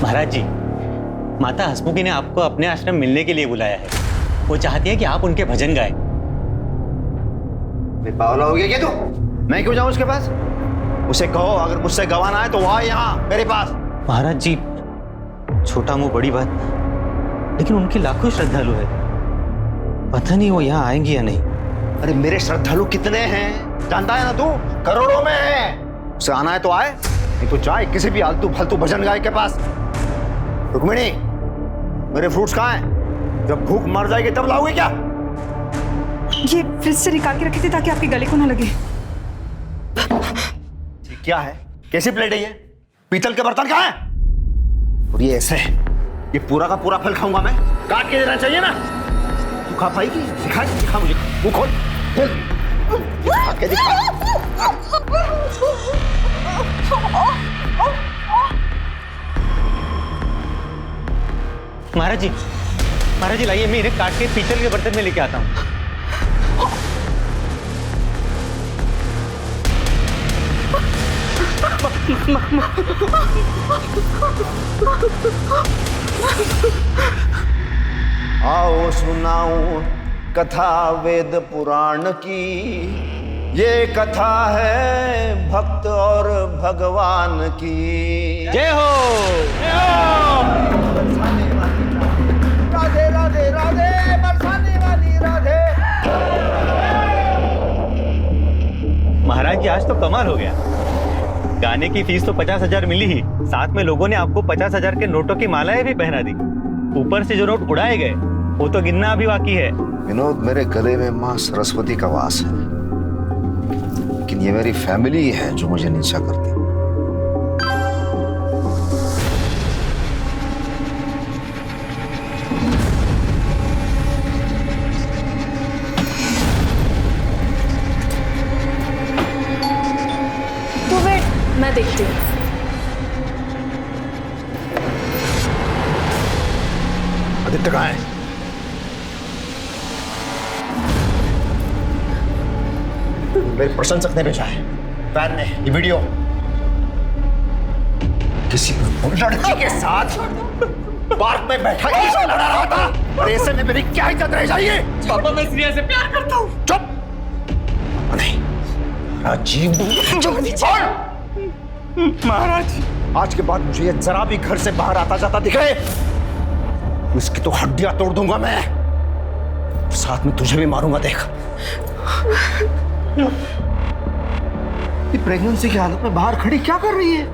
महाराज जी, माता हसमुखी ने आपको अपने आश्रम मिलने के लिए बुलाया है। वो चाहती है कि आप उनके भजन गाएं। पागल हो गया क्या तू? मैं क्यों जाऊं उसके पास? उसे कहो अगर मुझसे गवाना है तो वो आए यहाँ मेरे पास। महाराज जी, छोटा मुंह बड़ी बात, लेकिन उनके लाखों श्रद्धालु है, पता नहीं वो यहाँ आएंगी या नहीं। अरे मेरे श्रद्धालु कितने हैं जानता है ना तू? करोड़ों में है। उसे आना है तो आए, नहीं तो जाए किसी भी आलतू फालतू भजन गाय के पास। रुक्मिणी, मेरे फ्रूट्स कहाँ हैं? जब भूख मर जाएगी तब लाओगे क्या? ये फ्रिज से निकाल के रखे थे ताकि आपके गले को ना लगे। क्या है? कैसी प्लेट है ये? पीतल के बर्तन कहाँ हैं? और ये ऐसे, ये पूरा का पूरा फल खाऊंगा मैं? काट के देना चाहिए ना? तू खा पाएगी? दिखा मुझे, मुंह खोल, खोल, काट के दिखा। महाराज जी, लाइए, मैं इन्हें काट के पीतल के बर्तन में लेके आता हूँ। आओ सुनाऊं कथा वेद पुराण की, ये कथा है भक्त और भगवान की। जय हो। राधे राधे राधे, बरसाने वाली राधे। महाराज जी, आज तो कमाल हो गया। गाने की फीस तो 50,000 मिली ही, साथ में लोगों ने आपको 50,000 के नोटों की मालाएं भी पहना दी। ऊपर से जो नोट उड़ाए गए वो तो गिनना अभी बाकी है। विनोद, मेरे गले में माँ सरस्वती का वास है, लेकिन ये मेरी फैमिली है जो मुझे नीचा करती। तो वेट, मैं देखती हूँ। आदित्य कहाँ है? मेरे प्रशंसक ने भेजा है, फैन ने, ये वीडियो। किसी लड़की के साथ पार्क में बैठा किसी लड़ा रहा था, और ऐसे में मेरी क्या इज्जत रह जाएगी? पापा, मैं श्रेया से प्यार करता हूँ। चुप! नहीं, राजीव, महाराज, आज के बाद मुझे ये जरा भी घर से बाहर आता जाता दिखे, इसकी तो हड्डियां तोड़ दूंगा मैं, साथ में तुझे भी मारूंगा। देख, ये प्रेगनेंसी की हालत में बाहर खड़ी क्या कर रही है?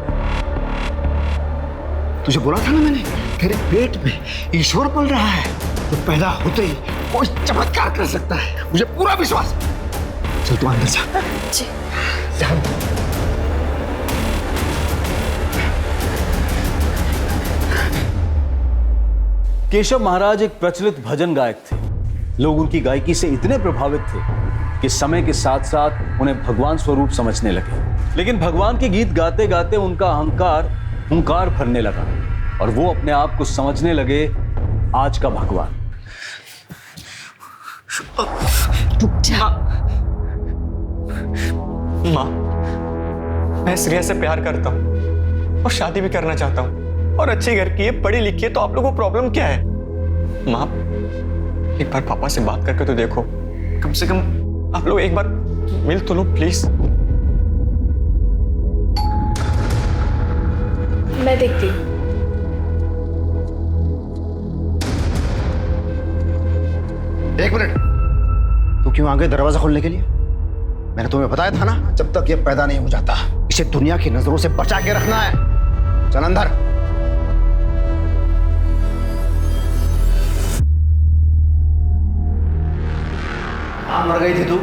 तुझे बोला था ना मैंने, तेरे पेट में ईश्वर पल रहा है, तो पैदा होते ही कोई चमत्कार कर सकता है, मुझे पूरा विश्वास। चल तू अंदर जा। जी। केशव महाराज एक प्रचलित भजन गायक थे। लोग उनकी गायकी से इतने प्रभावित थे कि समय के साथ साथ उन्हें भगवान स्वरूप समझने लगे। लेकिन भगवान के गीत गाते गाते उनका अहंकार हुंकार भरने लगा और वो अपने आप को समझने लगे आज का भगवान। माँ, मैं श्रेया से प्यार करता हूँ और शादी भी करना चाहता हूँ, और अच्छे घर की है, पढ़ी लिखी है, तो आप लोगों को प्रॉब्लम क्या है? माँ, एक बार पापा से बात करके तो देखो, कम से कम आप लोग एक बार मिल तो लो प्लीज। मैं देखती हूँ। एक मिनट, तू क्यों आ गई दरवाजा खोलने के लिए? मैंने तुम्हें बताया था ना, जब तक ये पैदा नहीं हो जाता इसे दुनिया की नजरों से बचा के रखना है। चल अंदर। मर गई थी तू?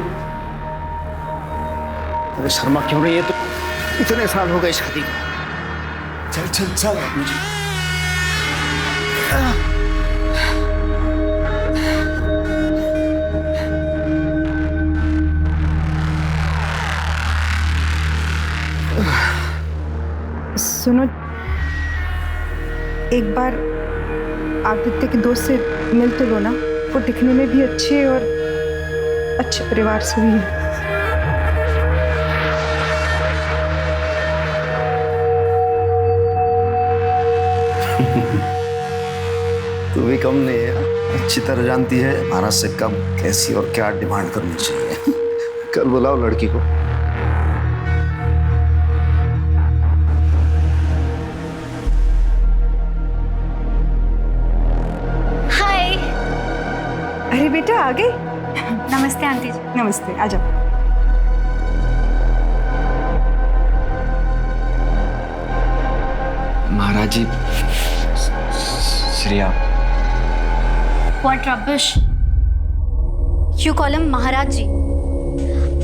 तेरे शर्मा क्यों नहीं है तू? इतने साल हो गए शादी को। चल चल चल मुझे। सुनो, एक बार आदित्य के दोस्त से मिल तो लो ना, वो दिखने में भी अच्छे और अच्छे परिवार से भी है। तू भी कम नहीं है, अच्छी तरह जानती है महाराज से कब कैसी और क्या डिमांड करनी चाहिए। कल बुलाओ लड़की को। हाय। अरे बेटा आ गई। नमस्ते आंटी जी। नमस्ते, आ जाओ। महाराज जी, Shreya. What rubbish? You call him महाराज जी।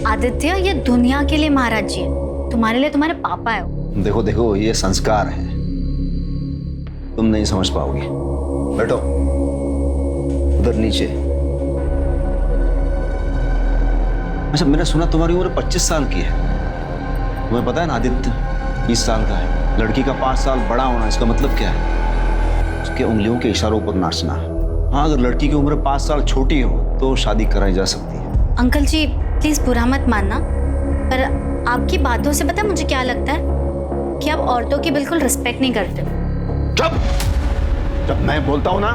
आदित्य ये दुनिया के लिए महाराज जी है, तुम्हारे लिए तुम्हारे पापा है वो। देखो देखो, ये संस्कार है, तुम नहीं समझ पाओगी। बैठो उधर नीचे। अच्छा, मैंने सुना तुम्हारी उम्र 25 साल की है। तुम्हें पता है ना, आदित्य 20 साल का है। लड़की का 5 साल बड़ा होना, इसका मतलब क्या है? उसके उंगलियों के इशारों पर नाचना। हाँ, अगर लड़की की उम्र 5 साल छोटी हो तो शादी कराई जा सकती है। अंकल जी प्लीज बुरा मत मानना, पर आपकी बातों से पता है मुझे क्या लगता है कि आप औरतों की बिल्कुल रिस्पेक्ट नहीं करते हो। जब जब मैं बोलता हूँ ना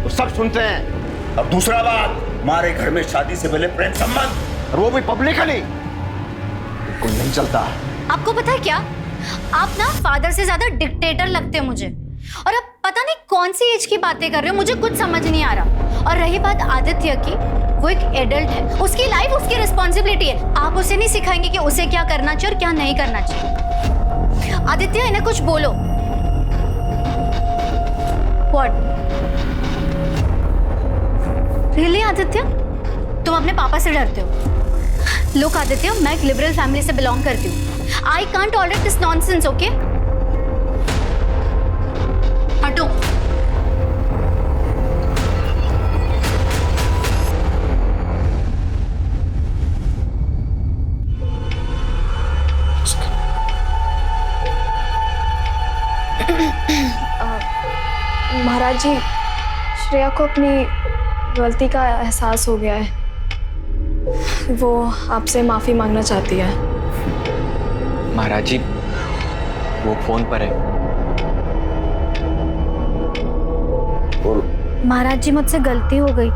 तो सब सुनते हैं। अब दूसरा बात, हमारे घर में शादी से पहले प्रेम संबंध, और वो भी पब्लिकली, कोई नहीं चलता। आपको पता है क्या, आप ना फादर से ज्यादा डिक्टेटर लगते हो मुझे, और अब पता नहीं कौन सी एज की बातें कर रहे हो, मुझे कुछ समझ नहीं आ रहा। और रही बात आदित्य की, वो एक एडल्ट है, उसकी लाइफ उसकी रिस्पॉन्सिबिलिटी है। आप उसे नहीं सिखाएंगे कि उसे क्या करना चाहिए और क्या नहीं करना चाहिए। आदित्य इन्हें कुछ बोलो। What? Really आदित्य, तुम अपने पापा से डरते हो? Look आदित्य, मैं एक लिबरल फैमिली से बिलोंग करती हूँ। I can't tolerate this nonsense, okay? हटो। महाराज जी, श्रेया को अपनी गलती का एहसास हो गया है। वो आपसे माफी मांगना चाहती है। महाराज जी, वो फोन पर है। महाराज जी मुझसे गलती हो गई,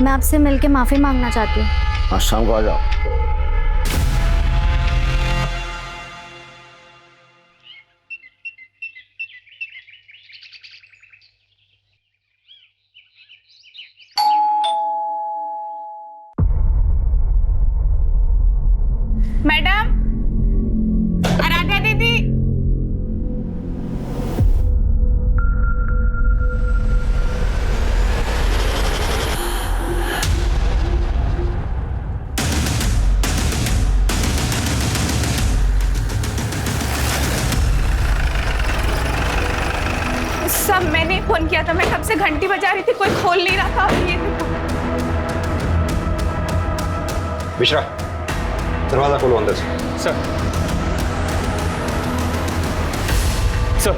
मैं आपसे मिलके माफी मांगना चाहती हूँ। आज शाम को आ जाओ। मैडम, आराध्या दीदी। सब मैंने फोन किया था, मैं कब से घंटी बजा रही थी, कोई खोल नहीं रहा था। ये देखो। मिश्रा, दरवाजा खोलो अंदर से। सर। सर।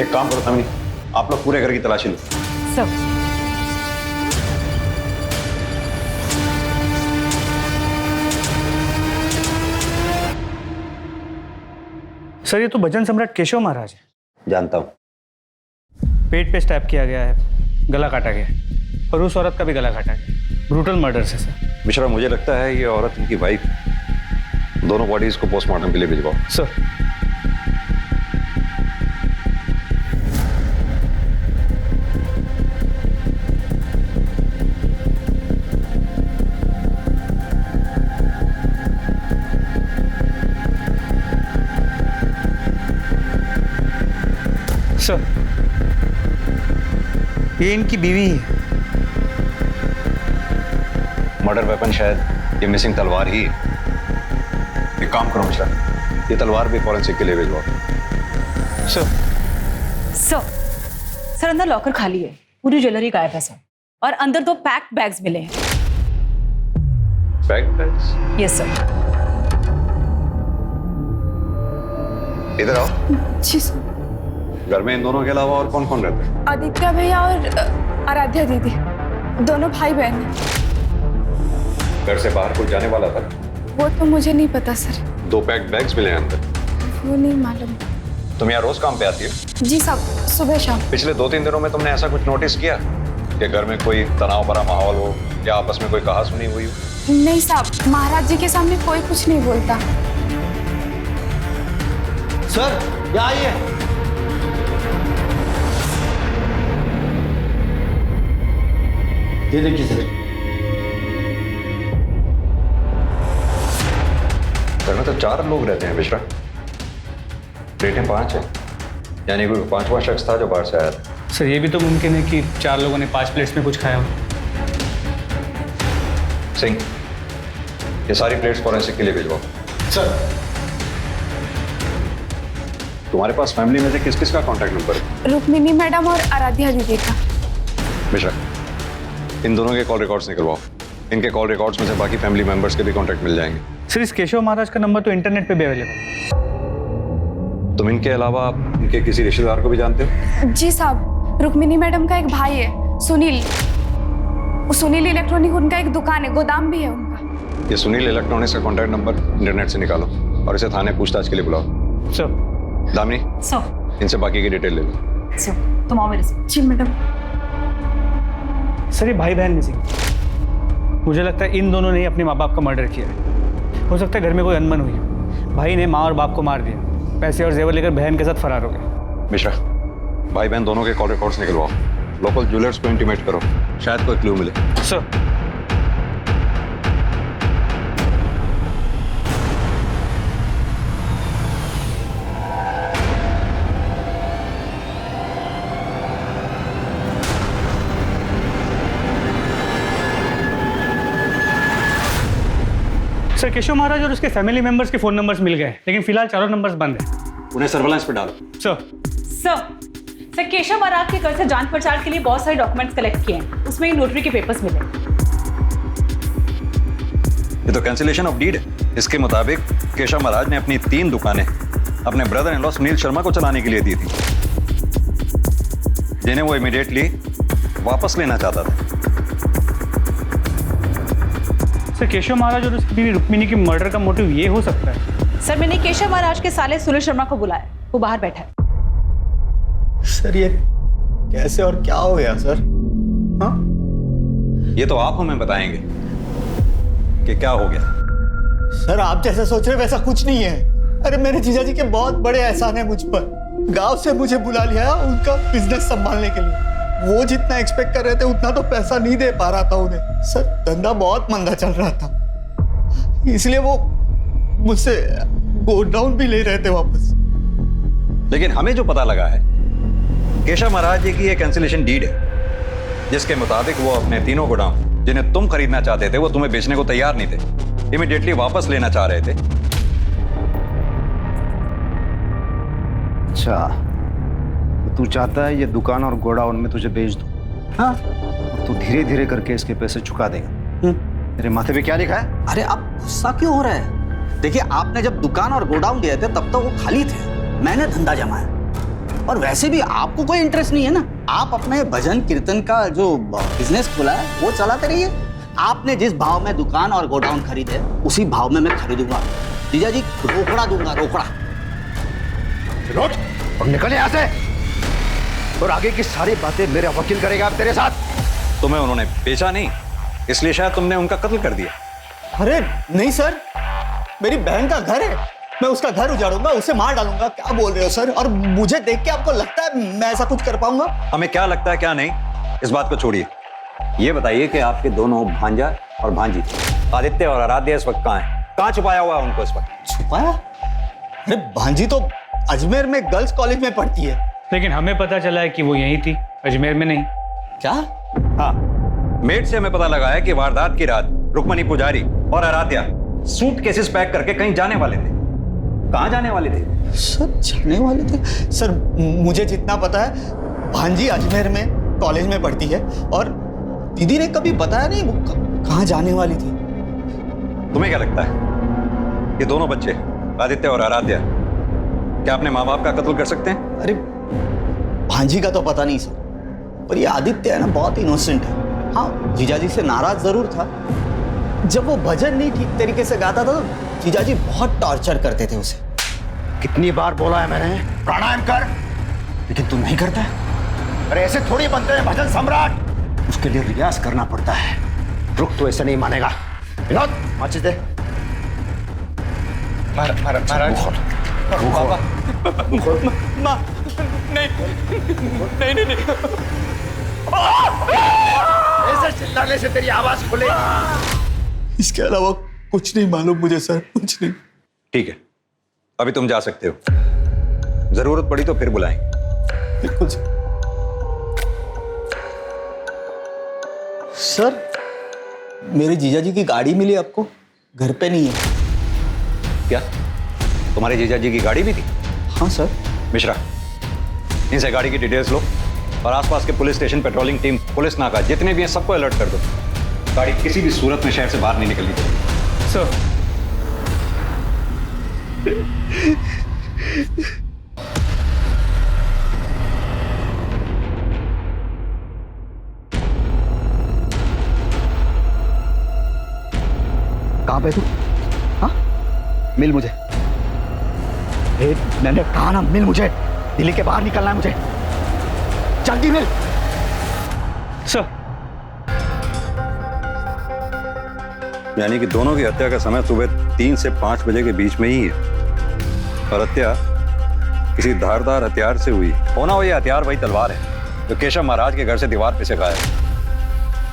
एक काम करो तमनी, आप लोग पूरे घर की तलाशी लो। सर ये तो भजन सम्राट केशव महाराज है। जानता हूं। पेट पे स्टैब किया गया है, गला काटा गया है, और उस औरत का भी गला काटा गया। ब्रूटल मर्डर से सर। मिश्रा, मुझे लगता है ये औरत इनकी वाइफ, दोनों बॉडीज को पोस्टमार्टम के लिए भिजवाओ। सर। सर, ये इनकी बीवी है। मर्डर वेपन शायद ये मिसिंग तलवार ही है। एक काम करो मिश्रा, ये तलवार भी फॉरेंसिक के लिए भिजवाओ। सर। सर अंदर लॉकर खाली है, पूरी ज्वेलरी गायब है सर, और अंदर 2 पैक्ड बैग्स मिले हैं। बैग्स? Yes sir. इधर आओ। जी सर। घर में इन दोनों के अलावा और कौन कौन रहते हैं? आदित्य भैया और आराध्या दीदी, दोनों भाई बहन हैं। घर से बाहर कोई जाने वाला था? वो तो मुझे नहीं पता सर, 2 पैक्ड बैग्स मिले हैं अंदर। वो नहीं मालूम। तुम यहाँ रोज काम पे आती हो? जी साहब, सुबह शाम। पिछले 2-3 दिनों में तुमने ऐसा कुछ नोटिस किया कि घर में कोई तनाव भरा माहौल हो या आपस में कोई कहा सुनी हुई हो? नहीं साहब, महाराज जी के सामने कोई कुछ नहीं बोलता। सर यहाँ आइए। ये देखिए सर। घर में तो 4 लोग रहते हैं मिश्रा, प्लेटें 5 हैं, यानी कोई 5वां शख्स था जो बाहर से आया था। सर ये भी तो मुमकिन है कि 4 लोगों ने 5 प्लेट्स में कुछ खाया हो। सिंह, ये सारी प्लेट्स फॉरेंसिक के लिए भिजवाओ। सर तुम्हारे पास फैमिली में से किस किस का कॉन्टैक्ट नंबर है? रुक्मिनी मैडम और आराध्या दीदी का। मिश्रा, इन दोनों के कॉल रिकॉर्ड्स निकलवाओ। इनके कॉल रिकॉर्ड्स में से बाकी फैमिली मेंबर्स के भी कॉन्टैक्ट मिल जाएंगे। सर इस केशव महाराज का नंबर तो इंटरनेट पे भी अवेलेबल है। तुम इनके अलावा इनके किसी रिश्तेदार को भी जानते हो? जी साहब, रुक्मिनी मैडम का एक भाई है सुनील। सुनील इलेक्ट्रॉनिक उनका एक दुकान है, गोदाम भी है उनका। ये सुनील इलेक्ट्रॉनिक्स का कॉन्टैक्ट नंबर इंटरनेट से निकालो और इसे थाने पूछताछ के लिए बुलाओ। सर दामिनी, सर इनसे बाकी की डिटेल ले लो। सर तुम आओ मेरे साथ। जी मैडम। सर ये भाई बहन मिसिंग, मुझे लगता है इन दोनों ने ही अपने माँ बाप का मर्डर किया है। हो सकता है घर में कोई अनबन हुई, भाई ने माँ और बाप को मार दिया, पैसे और जेवर लेकर बहन के साथ फरार हो गए। मिश्रा, भाई बहन दोनों के कॉल रिकॉर्ड्स निकलवाओ। लोकल ज्वेलर्स को इंटीमेट करो, शायद कोई क्लू मिले। सर सर केशव महाराज और उसके फैमिली मेंबर्स के फोन नंबर्स मिल गए, लेकिन फिलहाल 4 नंबर्स बंद हैं। उन्हें सर्वेलेंस पे डालो। सर सर केशव महाराज के घर से जांच पड़ताल के लिए बहुत सारे डॉक्यूमेंट्स कलेक्ट किए हैं, उसमें एक नोटरी के पेपर्स मिले। ये तो कैंसिलेशन ऑफ डीड है। इसके मुताबिक केशव महाराज ने अपनी 3 दुकानें अपने brother in law Sunil Sharma को चलाने के लिए दी थी, जिन्हें वो इमीडिएटली वापस लेना चाहता था। सर केशव महाराज और उसकी बीवी रुक्मिणी की मर्डर का मोटिव ये हो सकता है। सर मैंने केशव महाराज के साले सुनील शर्मा को बुलाया, वो बाहर बैठा है। सर ये कैसे और क्या हो गया सर? हाँ, ये तो आप हमें बताएंगे कि क्या हो गया। सर आप जैसा सोच रहे वैसा कुछ नहीं है। अरे मेरे जीजा जी के बहुत बड़े एहसान है मुझ पर। गांव से मुझे बुला लिया उनका बिजनेस संभालने के लिए। वो जितना एक्सपेक्ट कर रहे थे उतना तो पैसा नहीं दे पा रहा था उन्हें। सर धंधा बहुत मंदा चल रहा था, इसलिए वो मुझसे गोडाउन भी ले रहे थे वापस। लेकिन हमें जो पता लगा है, केशव महाराज जी की ये कैंसिलेशन डीड है, जिसके मुताबिक वो अपने 3 गोडाउन जिन्हें तुम खरीदना चाहते थे, वो तुम्हें बेचने को तैयार नहीं थे, इमीडिएटली वापस लेना चाह रहे थे। अच्छा, तो तू चाहता है ये दुकान और गोडाउन में तुझे बेच दूं? हाँ, और तू धीरे धीरे करके इसके पैसे चुका देगा। तेरे माथे पे क्या लिखा है? अरे आप गुस्सा क्यों हो रहे हैं? देखिए आपने जब दुकान और गोडाउन दिए थे तब तो वो खाली थे, मैंने धंधा जमाया। और वैसे भी आपको कोई इंटरेस्ट नहीं है ना, आप अपने भजन कीर्तन का जो बिजनेस खोला है वो चलाते रहिए। आपने जिस भाव में दुकान और गोडाउन खरीदे उसी भाव में मैं खरीदूंगा। जीजा जी रोकड़ा दूंगा, रोकड़ा। रोक और निकल यहाँ से, और आगे की सारी बातें मेरे वकील करेगा अब तेरे साथ। तुम्हें उन्होंने बेचा नहीं, इसलिए शायद तुमने उनका कत्ल कर दिया। अरे नहीं सर, मेरी बहन का घर है, मैं उसका घर उजाड़ूंगा, उसे मार डालूंगा। क्या बोल रहे हो सर? और मुझे देख के आपको लगता है मैं ऐसा कुछ कर पाऊंगा? हमें क्या लगता है क्या नहीं, इस बात को छोड़िए। ये बताइए कि आपके दोनों भांजा और भांजी आदित्य और आराध्या इस वक्त कहाँ हैं? कहाँ छुपाया हुआ है उनको इस वक्त? छुपाया? अरे भांजी तो अजमेर में गर्ल्स कॉलेज में पढ़ती है। लेकिन हमें पता चला है कि वो यहीं थी, अजमेर में नहीं। क्या? हाँ, मेट से हमें पता लगा है कि वारदात की रात रुक्मणी पुजारी और आराध्या सूटकेसेस पैक करके कहीं जाने वाले थे। कहाँ जाने वाले थे? सर जाने वाले थे? सर मुझे जितना पता है भांजी अजमेर में कॉलेज में पढ़ती है, और दीदी ने कभी बताया नहीं वो कहाँ जाने वाली थी। तुम्हें क्या लगता है ये दोनों बच्चे आदित्य और आराध्या क्या अपने माँ बाप का कत्ल कर सकते हैं? अरे भांजी का तो पता नहीं सर, पर ये आदित्य है ना, बहुत इनोसेंट है। हाँ, जीजाजी से नाराज जरूर था। जब वो भजन नहीं ठीक तरीके से गाता था तो जीजाजी बहुत टॉर्चर करते थे उसे। कितनी बार बोला है मैंने प्राणायाम कर, लेकिन तू नहीं करता। अरे ऐसे थोड़ी बनते हैं भजन सम्राट, उसके लिए रियाज करना पड़ता है। रुक, तो ऐसे नहीं मानेगा। विनोद, माचिस दे। महाराज नहीं ऐसे चिल्लाने से तेरी आवाज खुलेगी। इसके अलावा कुछ नहीं मालूम मुझे सर, कुछ नहीं। ठीक है, अभी तुम जा सकते हो। जरूरत पड़ी तो फिर बुलाएंगे। बिल्कुल सर। मेरे जीजाजी की गाड़ी मिली आपको? घर पे नहीं है। क्या तुम्हारे जीजाजी की गाड़ी भी थी? हाँ सर। मिश्रा, इनसे गाड़ी की डिटेल्स लो और आसपास के police station, patrolling team, police नाका जितने भी हैं सबको अलर्ट कर दो। गाड़ी किसी भी सूरत में शहर से बाहर नहीं निकलनी चाहिए। सर, कहां पे तू? हाँ, मिल मुझे। मैंने कहा ना, मिल मुझे। दिल्ली के बाहर निकलना है मुझे, जल्दी मिल। सर, यानी कि दोनों की हत्या का समय सुबह 3 से 5 बजे के बीच में ही है, और हत्या किसी धारदार हथियार से हुई होना। वो ये हथियार वही तलवार है जो केशव महाराज के घर से दीवार पे से गायब है।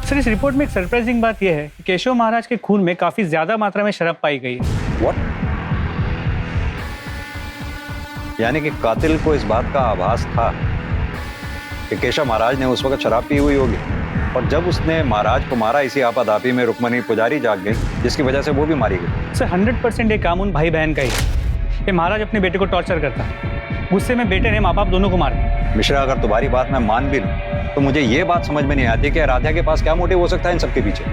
सर, इस रिपोर्ट में एक सरप्राइजिंग बात यह है कि केशव महाराज के खून में काफी ज्यादा मात्रा में शराब पाई गई है। What? यानी कि कातिल को इस बात का आभास था कि केशव महाराज ने उस वक्त शराब पी हुई होगी, और जब उसने महाराज को मारा, इसी आपाधापी में रुक्मणी पुजारी जाग गई, जिसकी वजह से वो भी मारी गई। सर, 100% ये काम उन भाई बहन का ही है। ये महाराज अपने बेटे को टॉर्चर करता है, गुस्से में बेटे ने माँ बाप दोनों को मारा। मिश्रा, अगर तुम्हारी बात मैं मान भी लूं तो मुझे ये बात समझ में नहीं आती कि राधा के पास क्या मोटिव हो सकता है इन सबके पीछे।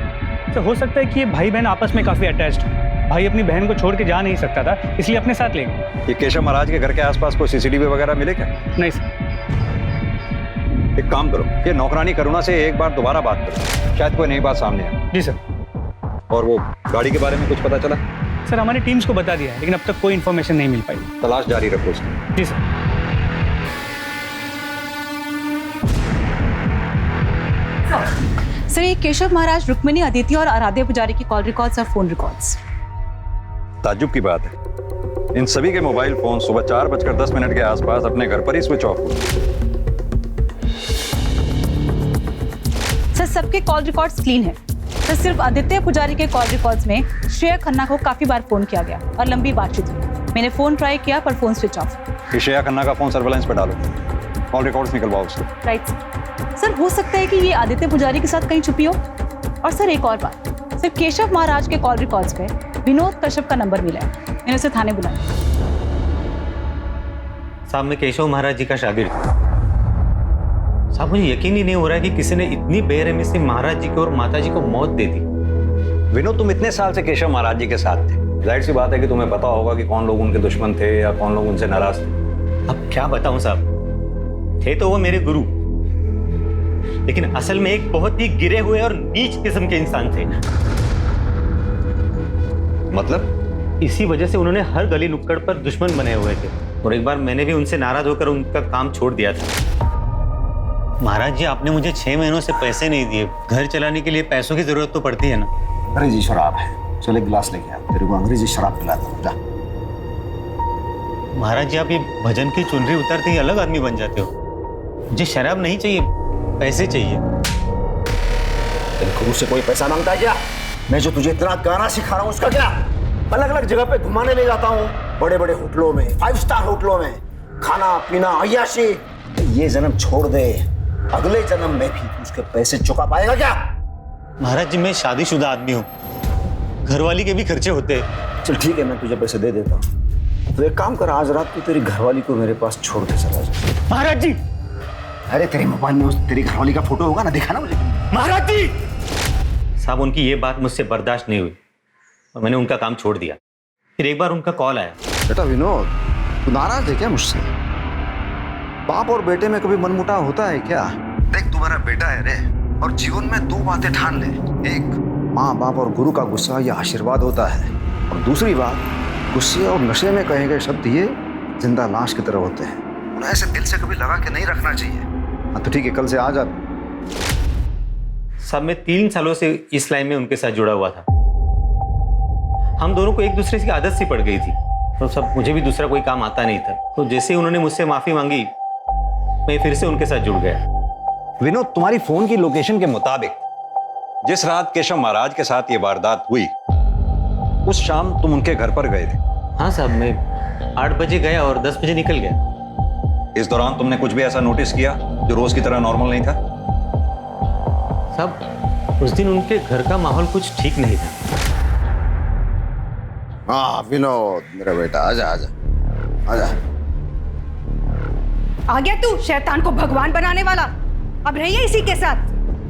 तो हो सकता है कि ये भाई बहन आपस में काफी अटैच्ड है। भाई अपनी बहन को छोड़ के जा नहीं सकता था, इसलिए अपने साथ ले गए। ये केशव महाराज के घर के आसपास कोई सीसीटीवी वगैरह मिले क्या? नहीं सर। एक काम करो, ये नौकरानी करुणा से एक बार दोबारा बात करो, शायद कोई नई बात सामने आए। जी सर। और वो गाड़ी के बारे में कुछ पता चला? सर, हमारी टीम्स को बता दिया है, लेकिन अब तक कोई इन्फॉर्मेशन नहीं मिल पाई। तलाश जारी रखो उसकी। जी सर। सर, ये केशव महाराज, रुक्मिणी, आदित्य और आराध्य पुजारी की कॉल रिकॉर्ड्स और फोन रिकॉर्ड्स। ताज्जुब की बात है, इन सभी के मोबाइल फोन सुबह 4:10 के आसपास अपने घर पर ही स्विच ऑफ हुए। सर, सबके कॉल रिकॉर्ड्स क्लीन है। सर, सिर्फ आदित्य पुजारी के कॉल रिकॉर्ड्स में श्रेया खन्ना को काफी बार फोन किया गया और लंबी बातचीत हुई। मैंने फोन ट्राई किया पर phone switch off. Shreya Khanna का फोन सर्वेलेंस पे डालो, कॉल रिकॉर्ड्स निकलवाओ उसके। Right sir. हो सकता है कि ये आदित्य पुजारी के साथ कहीं छुपी हो। और सर, एक और बात, सर, केशव महाराज के कॉल रिकॉर्ड्स पे विनोद कश्यप का नंबर मिला है। मैंने उसे थाने बुलाया। साहब, मैं केशव महाराज जी का शागिर्द हूं। साहब, मुझे यकीन ही नहीं हो रहा है कि किसी ने इतनी बेरहमी से महाराज जी को और माता जी को मौत दे दी। विनोद, तुम इतने साल से केशव महाराज जी के साथ थे, जाहिर सी बात है कि तुम्हें पता होगा कि कौन लोग उनके दुश्मन थे या कौन लोग उनसे नाराज थे। अब क्या बताऊं साहब, थे तो वो मेरे गुरु, लेकिन असल में एक बहुत ही गिरे हुए और नीच किस्म के इंसान थे। मतलब? इसी वजह से उन्होंने हर गली नुक्कड़ पर दुश्मन बने हुए थे, और एक बार मैंने भी उनसे नाराज होकर उनका काम छोड़ दिया था। महाराज जी, आपने मुझे 6 महीनों से पैसे नहीं दिए। घर चलाने के लिए पैसों की जरूरत तो पड़ती है ना। अंग्रेजी शराब है, चल एक गिलास लेके आ, तेरे को अंग्रेजी शराब पिलाता हूं, जा। महाराज जी, आप ये भजन की चुनरी उतारते ही अलग आदमी बन जाते हो। मुझे शराब नहीं चाहिए, पैसे चाहिए। तेरे गुरु से कोई पैसा मांगता है क्या? मैं जो तुझे इतना गाना सिखा रहा हूँ उसका क्या? अलग अलग जगह पे घुमाने ले जाता हूँ, बड़े बड़े होटलों में, 5 स्टार होटलों में, खाना पीना अय्याशी। ये जन्म छोड़ दे, अगले जन्म में भी उसके पैसे चुका पाएगा क्या? महाराज जी, मैं शादीशुदा आदमी हूँ, घरवाली के भी खर्चे होते हैं। चल ठीक है, मैं तुझे पैसे दे देता हूँ। तो एक काम कर, आज रात को तेरी घरवाली को मेरे पास छोड़ दे चला जा। महाराज जी! अरे तेरे मोबाइल में उस तेरी घरवाली का फोटो होगा ना, दिखा ना मुझे। महाराज जी! साहब, उनकी ये बात मुझसे बर्दाश्त नहीं हुई और मैंने उनका काम छोड़ दिया। फिर एक बार उनका कॉल आया। बेटा विनोद, तू नाराज है क्या मुझसे? बाप और बेटे में कभी मनमुटाव होता है क्या? देख तू मेरा बेटा है रे, और जीवन में दो बातें ठान ले। एक, माँ बाप और गुरु का गुस्सा ये आशीर्वाद होता है, और दूसरी बात, गुस्से और नशे में कहे गए शब्द ये जिंदा लाश की तरह होते हैं, उन्हें ऐसे दिल से कभी लगा के नहीं रखना चाहिए। हाँ तो ठीक है, कल से आ जा। साहब मैं 3 सालों से इस लाइन में उनके साथ जुड़ा हुआ था। हम दोनों को एक दूसरे की आदत सी पड़ गई थी, तो सब मुझे भी दूसरा कोई काम आता नहीं था। तो जैसे ही उन्होंने मुझसे माफी मांगी, मैं फिर से उनके साथ जुड़ गया। विनोद, तुम्हारी फोन की लोकेशन के मुताबिक जिस रात केशव महाराज के साथ ये वारदात हुई, उस शाम तुम उनके घर पर गए थे। हाँ साहब, मैं 8 बजे गया और 10 बजे निकल गया। इस दौरान तुमने कुछ भी ऐसा नोटिस किया जो रोज की तरह नॉर्मल नहीं था? साहब उस दिन उनके घर का माहौल कुछ ठीक नहीं था। हाँ विनोद मेरा बेटा, आजा आजा आजा। आ गया तू शैतान को भगवान बनाने वाला। अब रहिए इसी के साथ।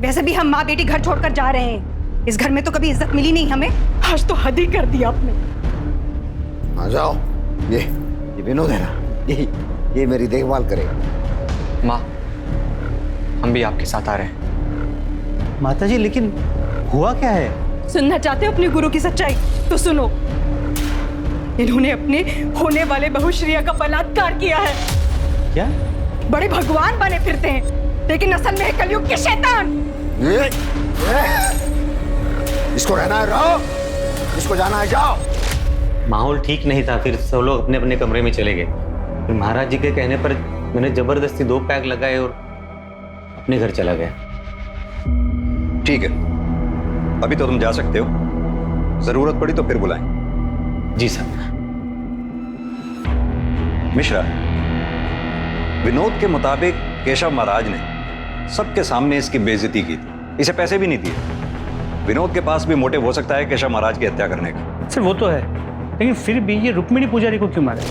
वैसे भी हम माँ बेटी घर छोड़कर जा रहे हैं। इस घर में तो कभी इज्जत मिली नहीं हमें, आज तो हद ही कर दिया आपने। आ जाओ। ये विनोद है ना, ये मेरी देखभाल करेगा। माँ, हम भी आपके साथ आ रहे हैं। माताजी लेकिन हुआ क्या है? सुनना चाहते हो अपने गुरु की सच्चाई? तो सुनो। इन्होंने अपने होने वाले बहू श्रेया का बलात्कार किया है। क्या? बड़े भगवान बने फिरते हैं, लेकिन असल में है कलयुग के शैतान। इसको रहना है रहो, इसको जाना है जाओ। माहौल ठीक नहीं था, फिर सब लोग अपने अपने कमरे में चले गए। फिर महाराज जी के कहने पर मैंने जबरदस्ती 2 पैक लगाए और अपने घर चला गया। ठीक है, अभी तो तुम जा सकते हो, जरूरत पड़ी तो फिर बुलाएं। जी साहब। मिश्रा, विनोद के मुताबिक केशव महाराज ने सबके सामने इसकी बेइज्जती की थी, इसे पैसे भी नहीं दिए। विनोद के पास भी मोटिव हो सकता है केशव महाराज की हत्या करने का। सर वो तो है, लेकिन फिर भी ये रुक्मिणी पुजारी को क्यों मारा?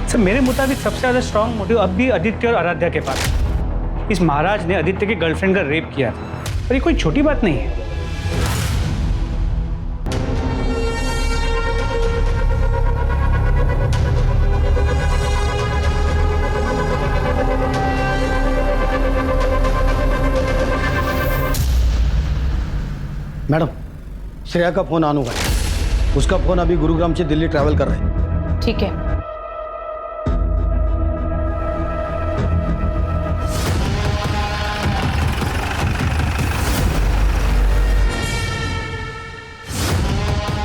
सर मेरे मुताबिक सबसे ज्यादा स्ट्रांग मोटिव अब भी आदित्य और आराध्या के पास है। इस महाराज ने आदित्य के गर्लफ्रेंड का रेप किया था, और ये कोई छोटी बात नहीं है। मैडम, श्रेया का फोन ऑन हुआ है। उसका फोन अभी गुरुग्राम से दिल्ली ट्रैवल कर रहा है। ठीक है।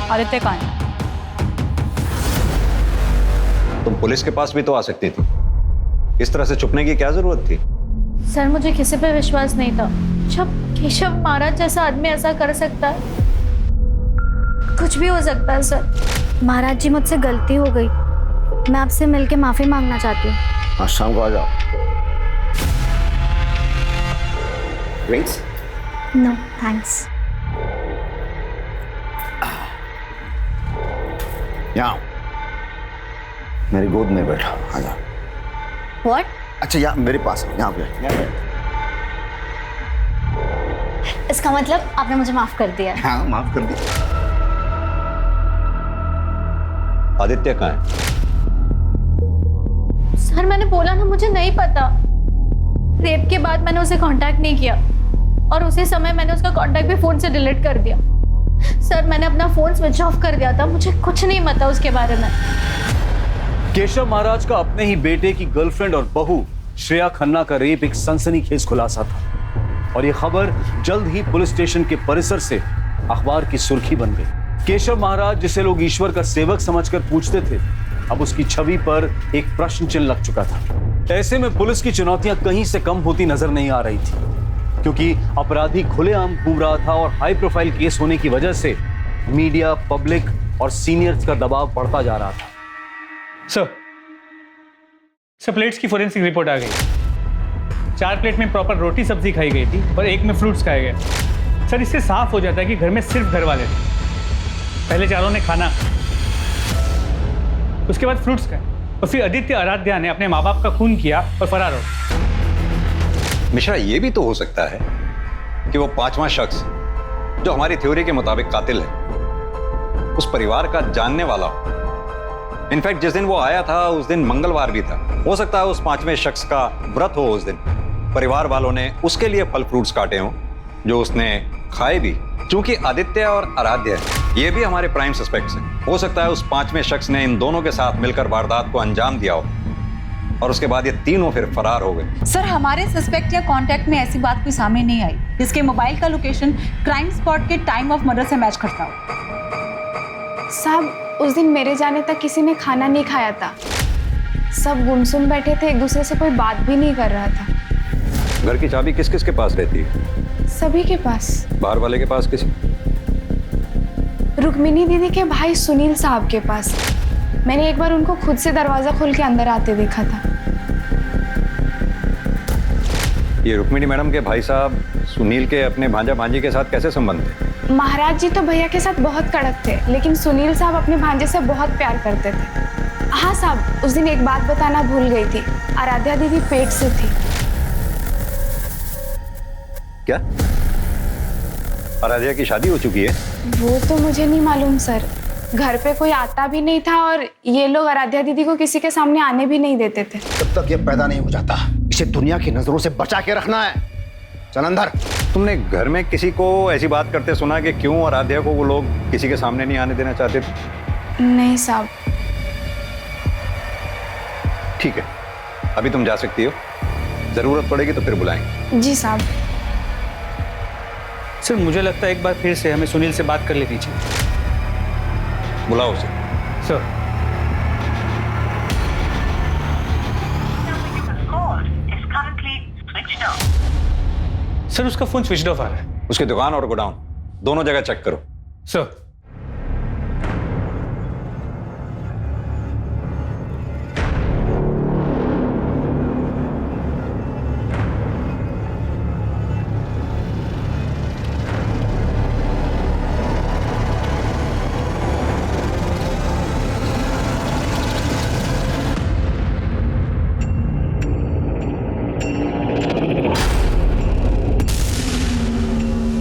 आदित्य कहाँ है? तुम पुलिस के पास भी तो आ सकती थी, इस तरह से छुपने की क्या जरूरत थी? सर मुझे किसी पे विश्वास नहीं था। जब केशव महाराज जैसा आदमी ऐसा कर सकता है, कुछ भी हो सकता है सर। महाराज जी मुझसे गलती हो गई, मैं आपसे मिलके माफी मांगना चाहती हूँ। हाँ शाम को आ जाओ। ड्रिंक्स? No thanks. यहाँ मेरी गोद में बैठा, आ जा। व्हाट? अच्छा यहाँ मेरे पास, यहाँ पे। इसका मतलब आपने मुझे माफ कर दिया? हाँ माफ कर दिया। आदित्य कहाँ है? सर मैंने बोला ना, मुझे नहीं पता। रेप के बाद मैंने उसे कांटेक्ट नहीं किया, और उसी समय मैंने उसका कांटेक्ट भी फोन से डिलीट कर दिया। सर मैंने अपना फोन स्विच ऑफ कर दिया था, मुझे कुछ नहीं पता उसके बारे में। केशव महाराज का अपने ही बेटे की गर्लफ्रेंड और बहू श्रेया खन्ना का रेप एक सनसनीखेज खुलासा था, और यह खबर जल्द ही पुलिस स्टेशन के परिसर से अखबार की सुर्खी बन गई। केशव महाराज, जिसे लोग ईश्वर का सेवक समझकर पूजते थे, अब उसकी छवि पर एक प्रश्न चिन्ह लग चुका था। ऐसे में पुलिस की चुनौतियां कहीं से कम होती नजर नहीं आ रही थी, क्योंकि अपराधी खुलेआम घूम रहा था और हाई प्रोफाइल केस होने की वजह से मीडिया, पब्लिक और सीनियर्स का दबाव बढ़ता जा रहा था। सर प्लेट्स की फोरेंसिक रिपोर्ट आ गई। 4 प्लेट में प्रॉपर रोटी सब्जी खाई गई थी और 1 में फ्रूट्स खाए गए। सर इससे साफ हो जाता है कि घर में सिर्फ घर वाले थे। पहले चारों ने खाना, उसके बाद फ्रूट्स खाए, और फिर आदित्य आराध्या ने अपने माँ बाप का खून किया और फरार हो। मिश्रा, ये भी तो हो सकता है कि वो 5वां शख्स जो हमारी थ्योरी के मुताबिक कातिल है, उस परिवार का जानने वाला हो। इनफैक्ट जिस दिन वो आया था उस दिन मंगलवार भी था। हो सकता है उस 5वें शख्स का व्रत हो उस दिन, परिवार वालों ने उसके लिए फल फ्रूट्स काटे हों जो उसने खाए भी। क्योंकि आदित्य और आराध्य ये भी हमारे प्राइम सस्पेक्ट्स हैं। हो सकता है उस पांचवें शख्स ने इन दोनों के साथ मिलकर वारदात को अंजाम दिया हो और उसके बाद ये तीनों फिर फरार हो गए। सर, हमारे सस्पेक्ट या कांटेक्ट में ऐसी बात कोई सामने नहीं आई जिसके मोबाइल का लोकेशन क्राइम स्पॉट के टाइम ऑफ मर्डर से मैच करता हो। साहब, उस दिन मेरे जाने तक किसी ने खाना नहीं खाया था। सब गुमसुम बैठे थे, एक दूसरे से कोई बात भी नहीं कर रहा था। घर की चाबी किस किस के पास रहती है? सभी के पास। बाहर वाले के पास किसी? रुक्मिनी दीदी के भाई सुनील साहब के पास। मैंने एक बार उनको खुद से दरवाजा खोल के अंदर आते देखा था। ये रुक्मिणी मैडम के भाई साहब सुनील के अपने भांजा भांजी के साथ कैसे संबंध थे? महाराज जी तो भैया के साथ बहुत कड़क थे, लेकिन सुनील साहब अपने भांजे से बहुत प्यार करते थे। हाँ साहब, उस दिन एक बात बताना भूल गई थी। आराध्या दीदी पेट से थी। क्या आराध्या की शादी हो चुकी है? वो तो मुझे नहीं मालूम सर। घर पे कोई आता भी नहीं था और ये लोग आराध्या दीदी को किसी के सामने आने भी नहीं देते थे। जब तक ये पैदा नहीं हो जाता, इसे दुनिया की नजरों से बचा के रखना है। चल अंदर। तुमने घर में किसी को ऐसी बात करते सुना कि क्यों आराध्या को वो लोग किसी के सामने नहीं आने देना चाहते थे? नहीं साहब। ठीक है, अभी तुम जा सकती हो। जरूरत पड़ेगी तो फिर बुलाएंगे। जी साहब। सर, मुझे लगता है एक बार फिर से हमें सुनील से बात कर लेनी चाहिए। बुलाओ उसे। सर, सर उसका फोन स्विच ऑफ आ रहा है। उसकी दुकान और गोडाउन दोनों जगह चेक करो। सर।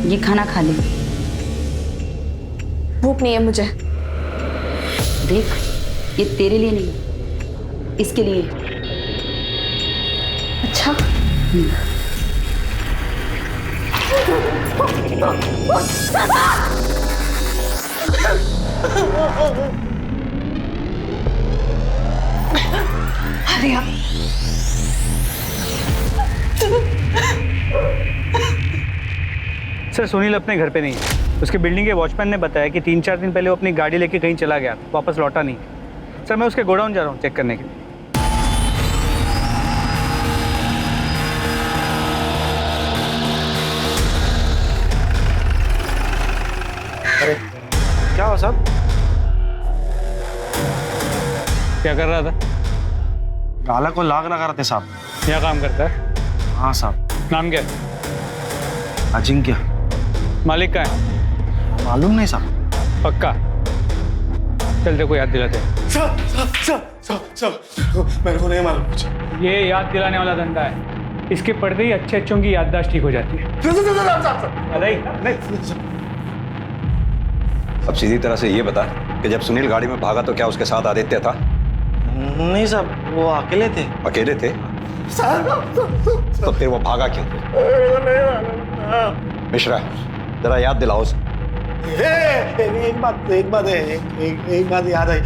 ये खाना खा ले। भूख नहीं है मुझे। देख, ये तेरे लिए नहीं, इसके लिए। अच्छा। अरे आप सर, सुनील अपने घर पे नहीं है। उसके बिल्डिंग के वॉचमैन ने बताया कि 3-4 दिन पहले वो अपनी गाड़ी लेके कहीं चला गया, वापस लौटा नहीं। सर, मैं उसके गोडाउन जा रहा हूँ चेक करने के लिए। अरे क्या हुआ साहब? क्या कर रहा था? गाला को लाग लगा रहे थे साहब। यहाँ काम करता है? हाँ साहब। नाम क्या है? अजिंक्य। मालिक का है? मालूम नहीं साहब। पक्का? चल देखो याद दिलाते हैं। मेरे को नहीं मालूम कुछ। ये याद दिलाने वाला धंधा है। इसके पढ़ते ही अच्छे अच्छों की याददाश्त ठीक हो जाती है। अब सीधी तरह से ये बता कि जब सुनील गाड़ी में भागा तो क्या उसके साथ आदित्य था? नहीं साहब, वो अकेले थे। अकेले थे? तो फिर वो भागा क्यों? मिश्रा, जरा याद दिलाओ उसे। एक बात याद आई।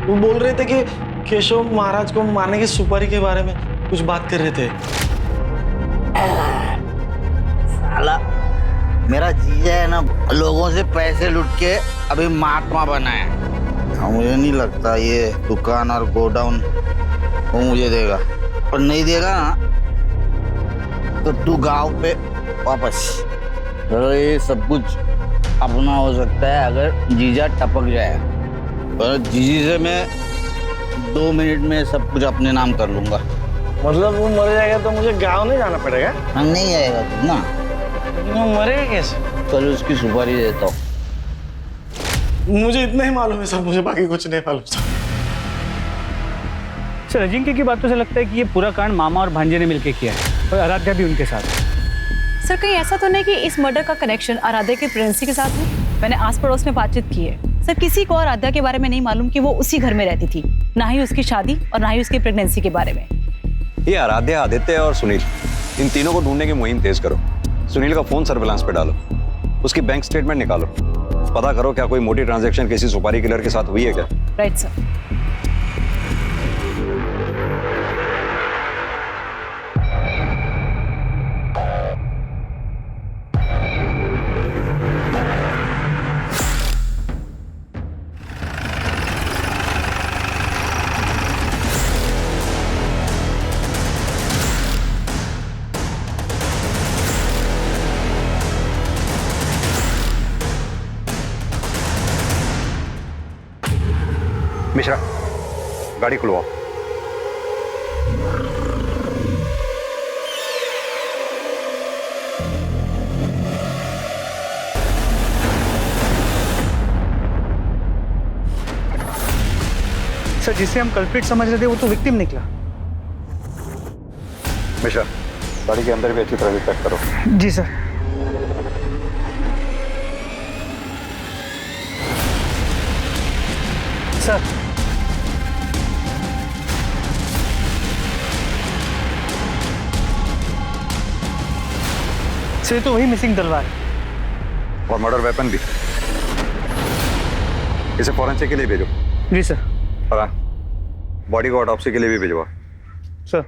वो बोल रहे थे कि केशव महाराज को मारने की सुपारी के बारे में कुछ बात कर रहे थे। साला मेरा जीजा है ना, लोगों से पैसे लूट के अभी महात्मा बना है। मुझे नहीं लगता ये दुकान और गोडाउन वो मुझे देगा, और नहीं देगा ना तो तू गांव पे वापस। तो ये सब कुछ अपना हो सकता है अगर जीजा टपक जाए, और जीजी से मैं 2 मिनट में सब कुछ अपने नाम कर लूंगा। मतलब वो मर जाएगा तो मुझे गांव नहीं जाना पड़ेगा? हाँ, नहीं जाएगा तू ना। वो मरेगा कैसे? कल उसकी सुपारी देता हूँ। मुझे इतना ही मालूम है सब, मुझे बाकी कुछ नहीं मालूम। सर, अजिंक्य की बातों से लगता है कि ये पूरा कांड मामा और भांजे ने मिलकर किया है और आराध्या भी उनके साथ। सर, कहीं ऐसा तो नहीं कि इस मर्डर का कनेक्शन आराध्या की प्रेगनेंसी के साथ है? मैंने आस पड़ोस में बातचीत की है। सर, किसी को आराध्या के बारे में नहीं मालूम कि वो उसी घर में रहती थी, ना ही उसकी शादी और ना ही उसकी प्रेगनेंसी के बारे में। ये आराध्या, आदित्य और सुनील, इन तीनों को ढूंढने की मुहिम तेज करो। सुनील का फोन सर्विलांस पे डालो, उसकी बैंक स्टेटमेंट निकालो, पता करो क्या कोई मोटी ट्रांजैक्शन किसी सुपारी किलर के साथ हुई है क्या। Right sir. मिश्रा, गाड़ी खुलवाओ। सर, जिसे हम कल्प्रिट समझ रहे थे वो तो विक्टिम निकला। मिश्रा, गाड़ी के अंदर भी अच्छी तरह से चेक करो। जी सर। सर, सर तो वही मिसिंग तलवार है। और मर्डर वेपन भी। इसे फॉरेंसिक के लिए भेजो। जी सर। हाँ, बॉडी को ऑटोप्सी के लिए भी भिजवा। सर।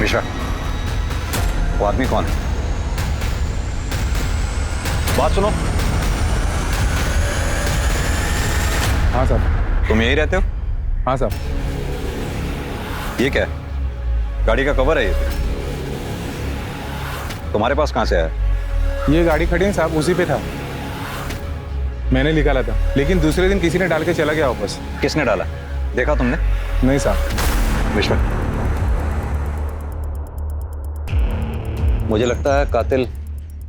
मिश्रा, वो आदमी कौन है? बात सुनो। हाँ साहब। तुम यहीं रहते हो? हाँ साहब। ये क्या है? गाड़ी का कवर है ये? तुम्हारे पास कहां से आया? ये गाड़ी खड़ी है साहब, उसी पे था। मैंने निकाला था, लेकिन दूसरे दिन किसी ने डाल के चला गया वापस। किसने डाला? देखा तुमने? नहीं साहब। मिश्रा, मुझे लगता है कातिल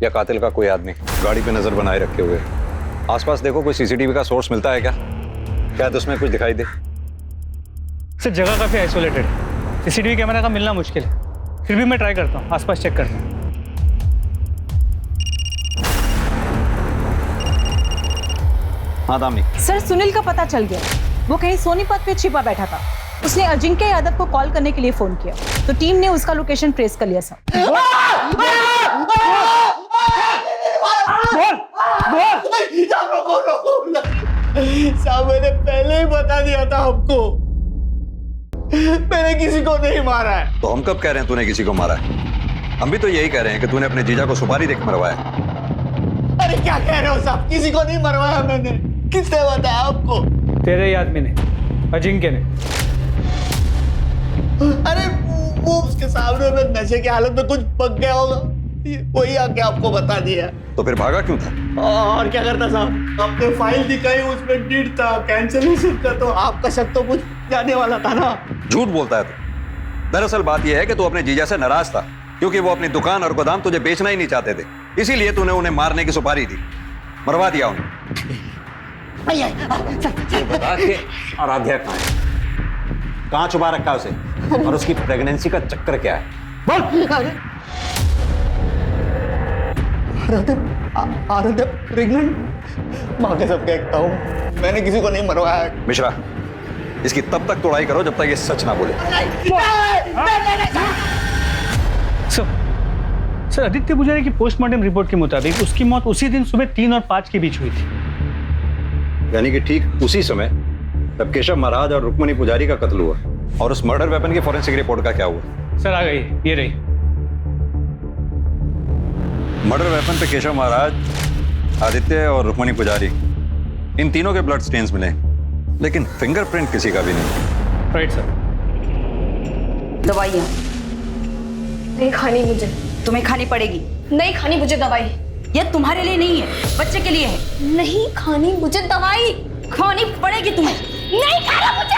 या कातिल का कोई आदमी गाड़ी पे नजर बनाए रखे हुए। आसपास देखो, कोई सीसीटीवी का सोर्स मिलता है क्या? शायद उसमें कुछ दिखाई दे। सर, जगह काफी आइसोलेटेड है, सीसीटीवी कैमरा का मिलना मुश्किल है। फिर भी मैं ट्राई करता हूँ, आसपास चेक करता हूँ। हाँ दामिनी। सर, सुनील का पता चल गया। वो कहीं सोनीपत पे छिपा बैठा था। उसने अजिंक्य यादव को कॉल करने के लिए फोन किया, तो टीम ने उसका लोकेशन ट्रेस कर लिया। सर, साहब मैंने पहले ही बता दिया था आपको, मैंने किसी को नहीं मारा है। तो हम कब कह रहे हैं तूने किसी को मारा है? हम भी तो यही कह रहे हैं कि तूने अपने जीजा को सुपारी देकर मरवाया। अरे क्या कह रहे हो साहब, किसी को नहीं मरवाया मैंने। किसने बताया आपको? तेरे ही आदमी ने, अजिंक्य ने। अरे वो उसके सामने में नशे की हालत में कुछ पक गया होगा, वही आके आपको बता दिया। तो फिर भागा क्यों था? और क्या करता साहब, आपने फाइल दिखाई, उसमें डेट था, कैंसिलेशन था, तो आपका शक तो कुछ जाने वाला था ना। झूठ बोलता है तू। दरअसल बात यह है कि तू अपने जीजा से नाराज था, क्योंकि वो अपनी दुकान और गोदाम तुझे बेचना ही नहीं चाहते थे। इसीलिए तूने उन्हें मारने की सुपारी दी, मरवा दिया उन्हें। बता के आराध्या कहाँ है? कहाँ छुपा रखा है उसे? और उसकी प्रेगनेंसी का चक्कर क्या है? बोल। आराध्या प्रेग्नेंट? माँ के सब कहता हूँ, मैंने किसी को नहीं मरवाया। मिश्रा, इसकी तब तक तोड़ाई करो जब तक ये सच ना बोले। सर, आदित्य पुजारी की पोस्टमार्टम रिपोर्ट के मुताबिक उसकी मौत उसी दिन सुबह 3 और 5 के बीच हुई थी। यानी कि ठीक उसी समय तब केशव महाराज और रुक्मणी पुजारी का कत्ल हुआ। और उस मर्डर वेपन की फॉरेंसिक रिपोर्ट का क्या हुआ? सर, आ गई, ये रही। मर्डर वेपन पे केशव महाराज, आदित्य और रुक्मणी पुजारी, इन तीनों के ब्लड स्टेन्स मिले, लेकिन फिंगरप्रिंट किसी का भी नहीं। Right sir. दवाइयाँ नहीं खानी मुझे। तुम्हें खानी पड़ेगी। नहीं खानी मुझे दवाई। ये तुम्हारे लिए नहीं है, बच्चे के लिए है। नहीं खानी मुझे दवाई। खानी पड़ेगी तुम्हें। नहीं खाना मुझे।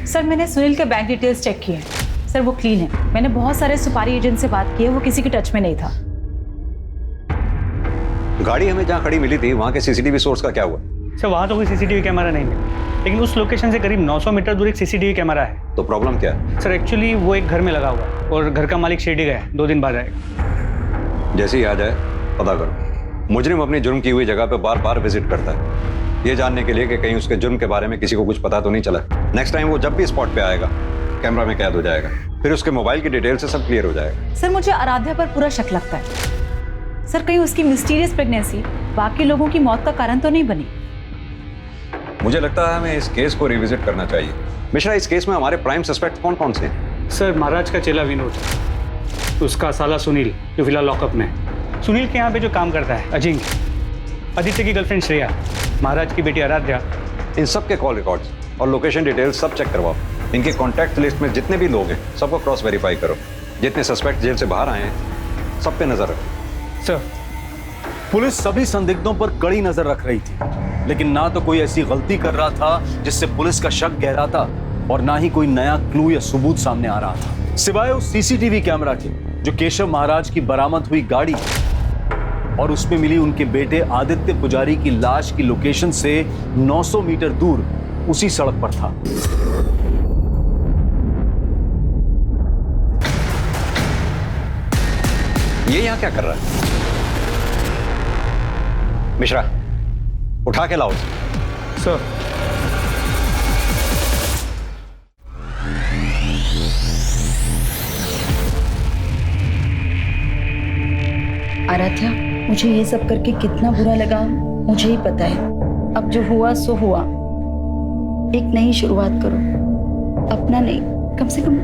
सर, मैंने सुनील के बैंक डिटेल्स चेक किए हैं। सर, वो क्लीन है। मैंने बहुत सारे सुपारी एजेंट से बात की है, वो किसी के टच में नहीं था। गाड़ी हमें जहां खड़ी मिली थी वहां के सीसीटीवी सोर्स का क्या हुआ? सर, वहां तो कोई सीसीटीवी कैमरा नहीं मिला, लेकिन उस लोकेशन से करीब 900 मीटर दूर एक सीसीटीवी कैमरा है। तो प्रॉब्लम क्या है? सर, एक्चुअली वो एक घर में लगा हुआ है और घर का मालिक शिरडी गया है, 2 दिन बाद आएगा। जैसे ही आ जाए पता करो, मुजरिम अपनी जुर्म की हुई जगह पे बार बार विजिट करता है, ये जानने के लिए कि कहीं उसके जुर्म के बारे में किसी को कुछ पता तो नहीं चला। नेक्स्ट टाइम वो जब भी स्पॉट पे आएगा कैमरा में कैद हो जाएगा, फिर उसके मोबाइल की डिटेल से सब क्लियर हो जाएगा। सर मुझे आराध्या पर पूरा शक लगता है। सर कहीं उसकी मिस्टीरियस प्रेगनेंसी बाकी लोगों की मौत का कारण तो नहीं बनी? मुझे लगता है हमें इस केस को रिविजिट करना चाहिए। मिश्रा, इस केस में हमारे प्राइम सस्पेक्ट कौन कौन से हैं? सर महाराज का चेला विनोद, उसका साला सुनील जो फिलहाल लॉकअप में है, सुनील के यहाँ पे जो काम करता है अजिंक्य, आदित्य की गर्लफ्रेंड श्रेया, महाराज की बेटी आराध्या। इन सब के कॉल रिकॉर्ड्स और लोकेशन डिटेल्स सब चेक करवाओ। इनके कॉन्टैक्ट लिस्ट में जितने भी लोग हैं सबको क्रॉस वेरीफाई करो। जितने सस्पेक्ट जेल से बाहर आए हैं सब पे नजर रखो। सर पुलिस सभी संदिग्धों पर कड़ी नजर रख रही थी, लेकिन ना तो कोई ऐसी गलती कर रहा था जिससे पुलिस का शक गहराता और ना ही कोई नया क्लू या सबूत सामने आ रहा था, सिवाय उस सीसीटीवी कैमरा के जो केशव महाराज की बरामद हुई गाड़ी और उसमें मिली उनके बेटे आदित्य पुजारी की लाश की लोकेशन से 900 मीटर दूर उसी सड़क पर था। ये यहां क्या कर रहा है? मिश्रा, उठा के लाओ। सर आराध्या, मुझे ये सब करके कितना बुरा लगा मुझे ही पता है। अब जो हुआ सो हुआ। एक नई शुरुआत करो, अपना नहीं, कम से कम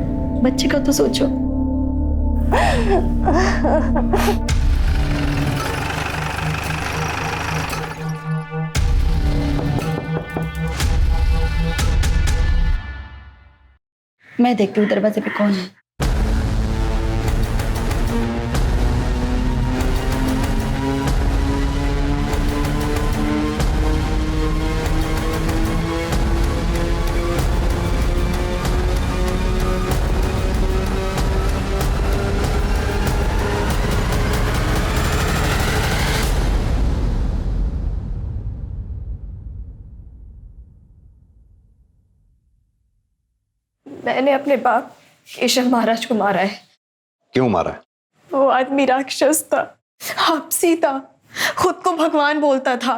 बच्चे का तो सोचो। मैं देखती हूँ दरवाजे पे कौन है। मैंने अपने बाप केशव महाराज को मारा है। क्यों मारा है? वो आदमी राक्षस था, आपसी था, खुद को भगवान बोलता था।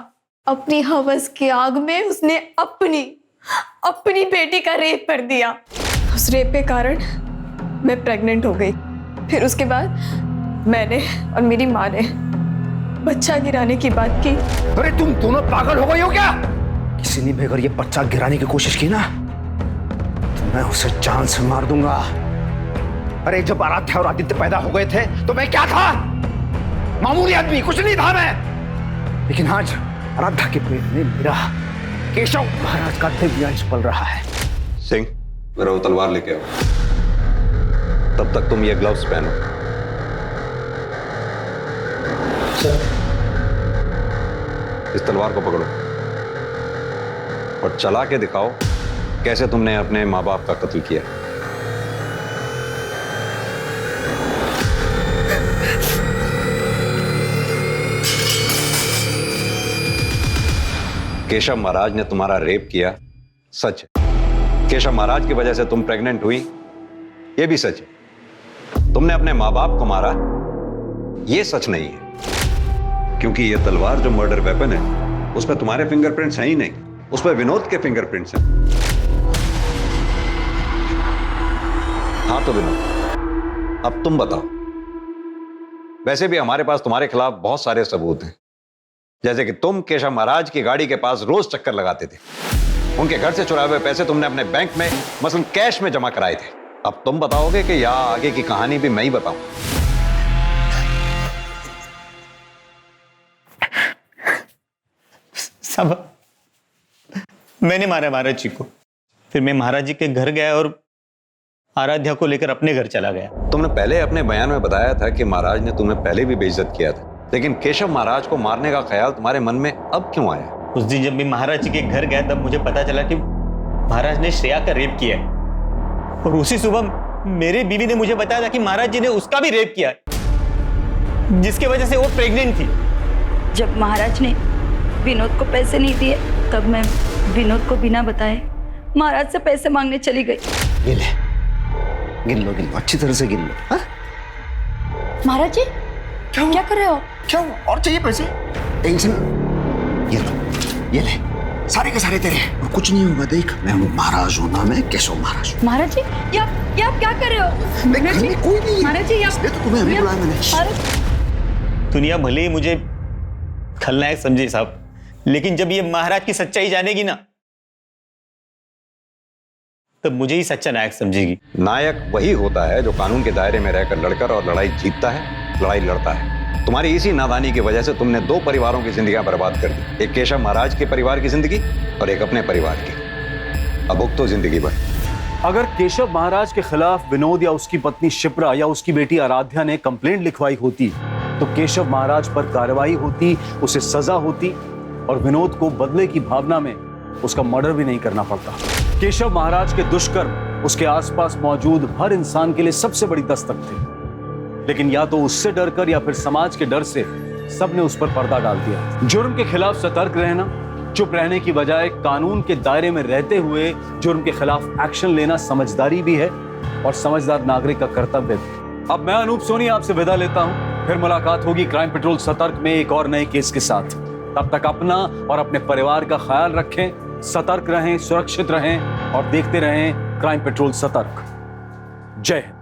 अपनी हवस की आग में उसने अपनी बेटी का रेप कर दिया। उस रेप के कारण मैं प्रेग्नेंट हो गई। फिर उसके बाद मैंने और मेरी माँ ने बच्चा गिराने की बात की। अरे तुम दोनों पागल हो गई हो क्या? किसी ने भी अगर ये बच्चा गिराने की कोशिश की ना तो मैं उसे जान से मार दूंगा। अरे जब आराध्या और आदित्य पैदा हो गए थे तो मैं क्या था? मामूली आदमी, कुछ नहीं था मैं। लेकिन आज आराध्या के पेट में मेरा केशव महाराज का दिव्य अंश पल रहा है। सिंह, मेरा वो तलवार लेके आओ। तब तक तुम ये ग्लव्स पहनो। इस तलवार को पकड़ो और चला के दिखाओ कैसे तुमने अपने माँ बाप का कत्ल किया। केशव महाराज ने तुम्हारा रेप किया, सच है। केशव महाराज की वजह से तुम प्रेग्नेंट हुई, यह भी सच है। तुमने अपने माँ बाप को मारा, यह सच नहीं है। क्योंकि यह तलवार जो मर्डर वेपन है उस पर तुम्हारे फिंगरप्रिंट्स हैं ही नहीं, उस पर विनोद के फिंगरप्रिंट्स हैं। हाँ तो विनोद, अब तुम बताओ। वैसे भी हमारे पास तुम्हारे खिलाफ बहुत सारे सबूत हैं, जैसे कि तुम केशव महाराज की गाड़ी के पास रोज चक्कर लगाते थे। उनके घर से चुराए हुए पैसे तुमने अपने बैंक में मसलन कैश में जमा कराए थे। अब तुम बताओगे कि या आगे की कहानी भी मैं ही बताऊं? सब मैंने मारा महाराज जी को। फिर मैं महाराज जी के घर गया और आराध्या को लेकर अपने घर चला गया। तुमने पहले अपने बयान में बताया था कि महाराज ने तुम्हें पहले भी बेइज्जत किया था, लेकिन केशव महाराज को मारने का ख्याल तुम्हारे मन में अब क्यों आया? उस दिन जब मैं महाराज जी के घर गया तब मुझे पता चला कि महाराज ने श्रेया का रेप किया है। और उसी सुबह मेरी बीवी ने मुझे बताया था कि महाराज जी ने उसका भी रेप किया है, जिसकी वजह से वो प्रेग्नेंट थी। जब महाराज ने विनोद को पैसे नहीं दिए तब मैं विनोद को बिना बताए महाराज से पैसे मांगने चली गई। गिन लो अच्छी तरह से गिन लो। हाँ? महाराज जी क्या कर रहे हो? क्यों और चाहिए पैसे? टेंशन, ये ले सारे के सारे तेरे हैं। और कुछ नहीं होगा, देख मैं हूँ महाराज हूँ ना, मैं केशव महाराज हूँ। महाराज जी ये आप क्या कर रहे हो? देख, घर में कोई नहीं है। महाराज जी इसलिए तो तुम्हें अभी बुलाया मैंने। दुनिया भले ही मुझे खलनायक समझे साहब, लेकिन जब ये महाराज की सच्चाई जानेगी ना, तब मुझे ही सच्चा नायक समझेगी। नायक वही होता है जो कानून के दायरे में रहकर लड़कर और लड़ाई जीतता है, लड़ाई लड़ता है। तुम्हारी इसी नादानी की वजह से तुमने 2 परिवारों की जिंदगियां बर्बाद कर दी, एक केशव महाराज के परिवार की जिंदगी और एक अपने परिवार की। अब भुगतो जिंदगी भर। अगर केशव महाराज के खिलाफ विनोद या उसकी पत्नी शिप्रा या उसकी बेटी आराध्या ने कंप्लेंट लिखवाई होती तो केशव महाराज पर कार्रवाई होती, उसे सजा होती और विनोद को बदले की भावना में उसका मर्डर भी नहीं करना पड़ता। केशव महाराज के दुष्कर्म उसके आसपास मौजूद हर इंसान के लिए सबसे बड़ी दस्तक थे, लेकिन या तो उससे डरकर या फिर समाज के डर से सबने उस पर पर्दा डाल दिया। जुर्म के खिलाफ सतर्क रहना, चुप रहने की बजाय कानून के दायरे में रहते हुए जुर्म के खिलाफ एक्शन लेना समझदारी भी है और समझदार नागरिक का कर्तव्य भी। अब मैं अनूप सोनी आपसे विदा लेता हूं, फिर मुलाकात होगी क्राइम पेट्रोल सतर्क में एक और नए केस के साथ। तब तक अपना और अपने परिवार का ख्याल रखें, सतर्क रहें, सुरक्षित रहें और देखते रहें क्राइम पेट्रोल सतर्क। जय हिंद।